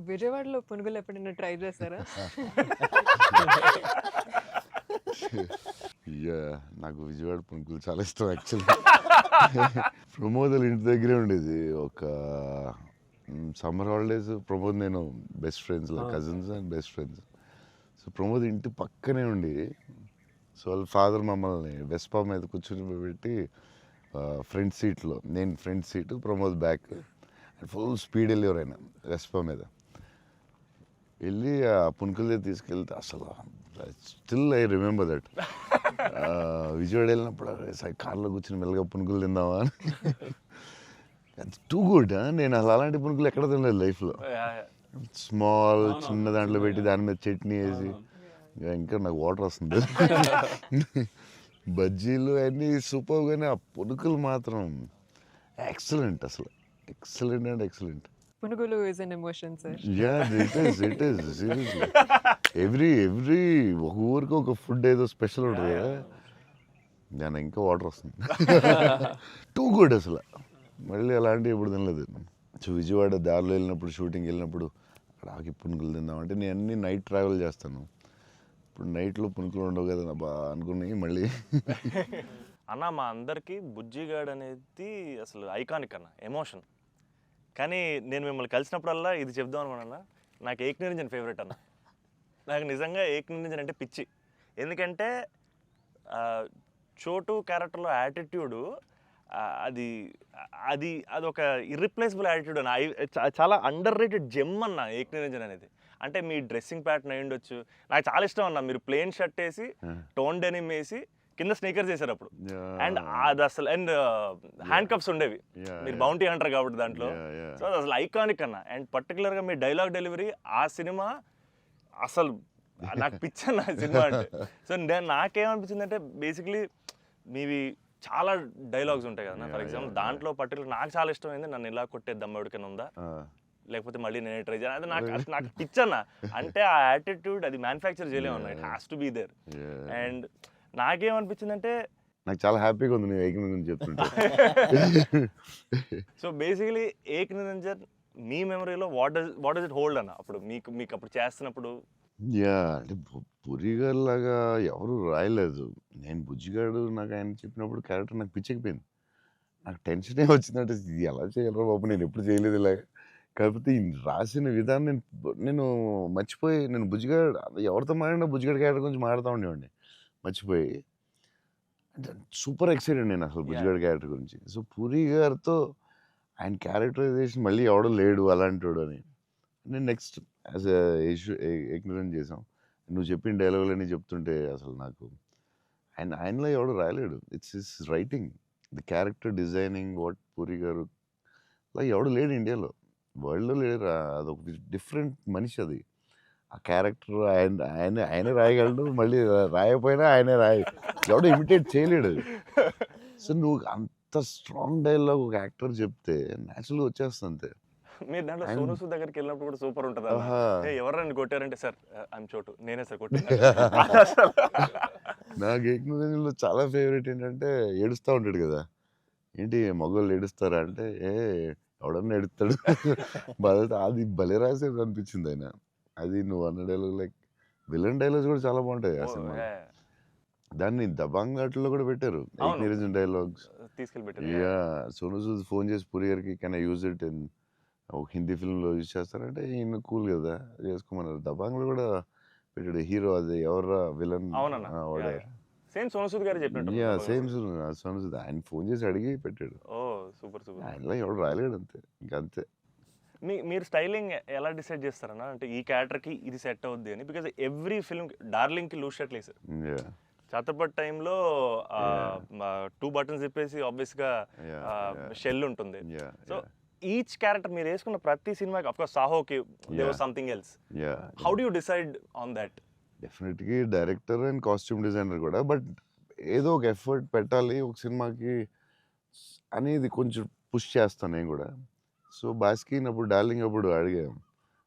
విజయవాడలో పునుగులు ఎప్పుడైనా ట్రై చేశారా? నాకు విజయవాడ పునుకులు చాలా ఇష్టం యాక్చువల్లీ. ప్రమోద్ ఇంటి దగ్గరే ఉండేది. ఒక సమ్మర్ హాలిడేస్ ప్రమోద్ నేను best friends, cousins and best friends. So Pramod ఇంటి పక్కనే ఉండి, సో వాళ్ళ ఫాదర్ మమ్మల్ని వెస్పా మీద కూర్చొని పెట్టి ఫ్రంట్ సీట్లో, నేను front seat, Pramod back, full speed వెళ్ళేవారు ఆయన వెస్పా మీద. వెళ్ళి ఆ పునుకులు తీసుకెళ్తే అసలు still I remember that. Vijayawada వెళ్ళినప్పుడు కార్లో కూర్చొని మెల్లగా పునుకులు తిందామా అని. Too good. నేను అసలు అలాంటి పునుకులు ఎక్కడ తినలేదు లైఫ్లో. స్మాల్ చిన్న దాంట్లో పెట్టి దాని మీద చట్నీ వేసి, ఇంకా నాకు వాటర్ వస్తుంది. బజ్జీలు అన్నీ సూపర్, కానీ ఆ పునుకులు మాత్రం ఎక్సలెంట్, అసలు ఎక్సలెంట్ అండ్ ఎక్సలెంట్. పునుగులు is an emotion sir. It is seriously. Every ఒక ఊరికి ఒక ఫుడ్ ఏదో స్పెషల్ ఉంటుంది కదా, దాని ఇంకా వాటర్ వస్తుంది. టూ గుడ్ అసలు. మళ్ళీ అలాంటివి ఎప్పుడు తినలేదు. సో విజయవాడ దారిలో వెళ్ళినప్పుడు, షూటింగ్ వెళ్ళినప్పుడు అక్కడ ఆకి పునుకులు తిందామంటే, నేను అన్ని నైట్ ట్రావెల్ చేస్తాను. ఇప్పుడు నైట్లో పునుకులు ఉండవు కదా బా అనుకున్నాయి మళ్ళీ. అన్న మా అందరికీ బుజ్జిగాడ్ అనేది అసలు ఐకానిక్ అన్న, ఎమోషన్. కానీ నేను మిమ్మల్ని కలిసినప్పుడల్లా ఇది చెప్దాం అనుకున్నా, నాకు ఏక్ నిరంజన్ ఫేవరెట్ అన్న. నాకు నిజంగా ఏక్ నిరంజన్ అంటే పిచ్చి. ఎందుకంటే చోటు క్యారెక్టర్లో యాటిట్యూడు, అది అది అదొక ఇర్రిప్లేసబుల్ యాటిట్యూడ్ అన్న. చాలా అండర్ రేటెడ్ జెమ్ అన్న ఏక్ నిరంజన్ అనేది. అంటే మీ డ్రెస్సింగ్ ప్యాటర్న్ అయి ఉండొచ్చు, నాకు చాలా ఇష్టం అన్న. మీరు ప్లెయిన్ షర్ట్ వేసి, టోన్ డెనిమ్ వేసి, కింద స్నీకర్స్ వేసారు అప్పుడు. అండ్ అది అసలు, అండ్ హ్యాండ్ కప్స్ ఉండేవి. మీరు బౌంటీ అంటారు కాబట్టి దాంట్లో. సో అది అసలు ఐకానిక్ అన్న. అండ్ పర్టికులర్గా మీ డైలాగ్ డెలివరీ, ఆ సినిమా అసలు నాకు పిచ్చి అన్న సినిమా అంటే. సో నాకేమనిపించింది అంటే, బేసిక్లీ మీవి చాలా డైలాగ్స్ ఉంటాయి కదా. ఫర్ ఎగ్జాంపుల్ దాంట్లో పర్టికులర్ నాకు చాలా ఇష్టమైంది, నన్ను ఇలా కొట్టే దమ్మెడికైనా ఉందా, లేకపోతే మళ్ళీ నేనే ట్రై చేయాలి. అది నాకు పిచ్చన్న. అంటే ఆ యాటిట్యూడ్ అది మ్యానుఫ్యాక్చర్ చేయలేము అన్న, it has to be there. And నాకేమనిపించిందంటే, నాకు చాలా హ్యాపీగా ఉంది నేను ఏక్ నిరంజన్ చెప్తుంటే. సో బేసికలీ ఏక్ నిరంజన్ మీ మెమరీలో వాట్ డస్ ఇట్ హోల్డ్ అన్న? అప్పుడు మీకు అప్పుడు చేస్తున్నప్పుడు. అంటే పురిగారు లాగా ఎవరు రాయలేదు. నేను బుజ్జిగాడు నాకు ఆయన చెప్పినప్పుడు క్యారెక్టర్ నాకు పిచ్చెక్కిపోయింది. నాకు టెన్షనే వచ్చిందంటే, ఇది ఎలా చేయాలరా బాబు, నేను ఎప్పుడు చేయలేదు ఇలాగ. కాకపోతే ఈ రాసిన విధానం నేను మర్చిపోయి, నేను బుజ్జిగాడు ఎవరితో మాట్లాడినా బుజ్జిగాడు క్యారెక్టర్ గురించి మాట్లాడుతూ ఉండేవాడిని మర్చిపోయి. అంటే సూపర్ ఎక్సైటెడ్ నేను అసలు బుజ్జిగాడు క్యారెక్టర్ గురించి. సో పూరి గారితో ఆయన క్యారెక్టరైజేషన్ మళ్ళీ ఎవడో లేడు అలాంటి అని నేను నెక్స్ట్ యాజ్ ఏక్ నిరంజన్ చేసాం. నువ్వు చెప్పిన డైలాగులన్నీ చెప్తుంటే అసలు నాకు ఆయనలో ఎవడు రాయలేడు. It's his writing, the character designing, what Puri garu అలా ఎవడు లేడు ఇండియాలో, వరల్డ్లో లేడు. అదొక డిఫరెంట్ మనిషి అది. ఆ క్యారెక్టర్ ఆయనే రాయగలడు, మళ్ళీ రాయకపోయినా ఆయనే ఎవడో ఇమిటేట్ చేయలేడు. సో నువ్వు అంత స్ట్రాంగ్ డైలాగ్ ఒక యాక్టర్ చెప్తే న్యాచురల్గా వచ్చేస్తుంది అంతే. మీరు దాంట్లో సోనూ సూద్ దగ్గరికి వెళ్ళినప్పుడు కూడా సూపర్ ఉంటుంది. ఎవరైనా కొట్టారంటే, సార్ ఐఎమ్ చోటు, నేనే సార్ కొట్టాను. నాకు ఏక్ నిరంజన్లో చాలా ఫేవరెట్ ఏంటంటే, ఏడుస్తూ ఉంటాడు కదా, ఏంటి మగవాళ్ళు ఏడుస్తారా అంటే, ఎవడన్నా ఏడుస్తాడు. అది భలే రాసేది అనిపించింది ఆయన. అది నువ్వు అన్న డైలాగ్, లైక్ విలన్ డైలాగ్స్ కూడా చాలా బాగుంటాయి ఆ సినిమా. దాన్ని దబాంగ్ ఘాట్లో కూడా పెట్టారు ఏక్ నిరంజన్ డైలాగ్స్ తీసుకెళ్ళి. సోనూ సూద్ ఫోన్ చేసి పూరి గారికి, can I use it in ఒక హిందీ ఫిల్మ్లో యూజ్ చేస్తారంటే, ఈయన కూల్ కదా చేసుకోమన్నారు. దబాంగ్లో కూడా పెట్టాడు హీరో, అది ఎవరా విలన్ సేమ్ సోనూ సూద్ గారు చెప్పినట్టు. సేమ్ సోనూ సూద్ ఆయన ఫోన్ చేసి అడిగి పెట్టాడు. Super super. ఆయనలో ఎవడు రాయలేడు అంతే, ఇంకా అంతే. మీరు స్టైలింగ్ ఎలా డిసైడ్ చేస్తారన్నా? అంటే ఈ క్యారెక్టర్కి ఇది సెట్ అవుద్ది అని. బికాజ్ ఎవ్రీ ఫిల్మ్ డార్లింగ్కి లూజ్ షర్ట్ లేదు సార్. ఛత్రపతి టైంలో 2 బటన్స్ చెప్పేసి ఆబ్వియస్గా షెల్ ఉంటుంది. సో ఈచ్ క్యారెక్టర్ మీరు వేసుకున్న ప్రతి సినిమాకి, అఫ్ కోర్స్ సాహోకి there was something else. How do you decide on that? డెఫినెట్గా డైరెక్టర్ అండ్ కాస్ట్యూమ్ డిజైనర్ కూడా, బట్ ఏదో ఒక ఎఫర్ట్ పెట్టాలి ఒక సినిమాకి అనేది కొంచెం పుష్ చేస్తాను నేను కూడా. సో బాస్కిన్ అప్పుడు డార్లింగ్ అప్పుడు అడిగాం,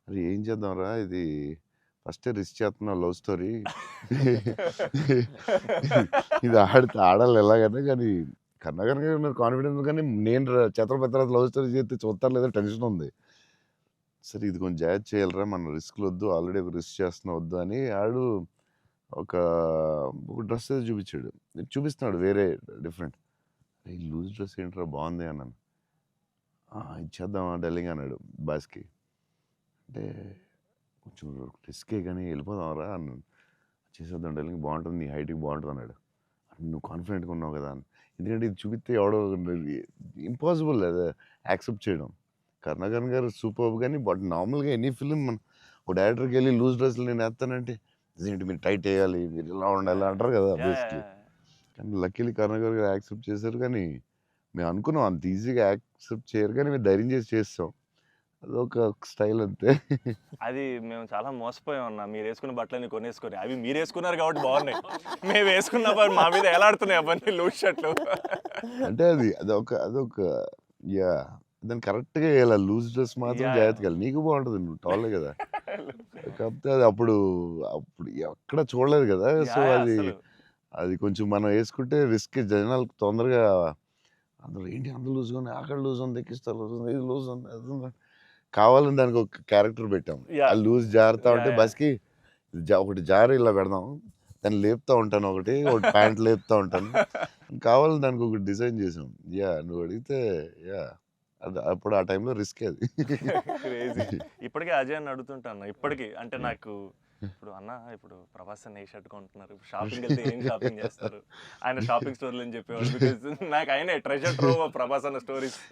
అది ఏం చేద్దాంరా, ఇది ఫస్టే రిస్క్ చేస్తున్నావు లవ్ స్టోరీ, ఇది ఆడాలి ఎలాగన్నా, కానీ కన్నా కనుక కాన్ఫిడెన్స్, కానీ నేను ఛత్రపతి లవ్ స్టోరీ చేస్తే చూస్తారు లేదా టెన్షన్ ఉంది. సో సరే ఇది కొంచెం జాగ్రత్త చేయాలిరా, మన రిస్క్లు వద్దు, ఆల్రెడీ ఒక రిస్క్ చేస్తున్నా వద్దు అని ఆడు ఒక డ్రెస్ ఏదో చూపించాడు. చూపిస్తున్నాడు వేరే డిఫరెంట్. ఈ లూజ్ డ్రెస్ ఏంట్రా బాగుంది అన్నాను. ఇచ్చేద్దామా డార్లింగ్ అన్నాడు బాస్కి. అంటే కొంచెం రిస్కే కానీ వెళ్ళిపోదాంరా అన్నాను. చేసేద్దాం డార్లింగ్, బాగుంటుంది, నీ హైట్కి బాగుంటుంది అన్నాడు. నువ్వు కాన్ఫిడెంట్గా ఉన్నావు కదా అని. ఎందుకంటే ఇది చూపిస్తే ఎవడో ఇంపాసిబుల్ అది యాక్సెప్ట్ చేయడం. కరుణాకరణ్ గారు సూపర్, కానీ బట్ నార్మల్గా ఎనీ ఫిలిం మన ఒక డైరెక్టర్కి వెళ్ళి లూజ్ డ్రెస్సులు నేను వేస్తానంటే ఇదేంటి మీరు టైట్ వేయాలి, మీరు ఇలా ఉండాలి అంటారు కదా బేసిక్లీ. కానీ లక్కీలీ కరుణాకర్ గారు యాక్సెప్ట్ చేశారు. కానీ మేము అనుకున్నాం అంత ఈజీగా యాక్సెప్ట్ చేయరు, కానీ మేము ధైర్యం చేసి చేస్తాం. అదొక స్టైల్ అంతే. అది మేము చాలా మోసపోయాం అన్న, మీరు వేసుకున్న బట్టలన్నీ కొనేసుకొని. అవి మీరు వేసుకున్నారు కాబట్టి బాగున్నాయి, మేము వేసుకున్నప్పుడు మా మీద ఎలాడుతున్నాయి అవన్నీ లూజ్ షర్ట్లు. అంటే అదొక యా, దాన్ని కరెక్ట్గా వేయాలి. లూజ్ డ్రెస్ మాత్రం Yeah. జాగ్రత్తగా వేయాలి. నీకు బాగుంటుంది, నువ్వు టాలే కదా. కాకపోతే అది అప్పుడు ఎక్కడ చూడలేదు కదా. సో అది కొంచెం మనం వేసుకుంటే రిస్క్. జనాలకు తొందరగా అందరూ ఏంటి అంత లూజ్గా ఉంది, అక్కడ లూజ్ ఉంది, ఎక్కిస్తారు లూజ్ ఉంది, ఇది లూజ్ ఉంది, అది ఉంది. కావాలని దానికి ఒక క్యారెక్టర్ పెట్టాం. Yeah. ఆ లూజ్ జారుతా ఉంటే Yeah. బస్కి ఒకటి జారి ఇలా పెడదాం, దాన్ని లేపుతా ఉంటాను, ఒకటి ప్యాంట్ లేపుతా ఉంటాను. కావాలని దానికి ఒకటి డిజైన్ చేసాం. యా, నువ్వు అడిగితే యా, అది అప్పుడు ఆ టైంలో రిస్క్ అది. క్రేజీ. ఇప్పటికే అజయ్ అని అడుగుతుంటాను ఇప్పటికీ. అంటే నాకు ఇప్పుడు అన్న, ఇప్పుడు ప్రభాస్ అన్న ఏ షర్ట్ కొంటున్నారు, షాపింగ్ వెళ్తే ఏం షాపింగ్ చేస్తారు, ఆయన షాపింగ్ స్టోర్లు అని చెప్పేవాడు. బికాస్ నాకు ఆయన ట్రెజర్ ట్రోవ్ ప్రభాస్ అన్న స్టోరీస్.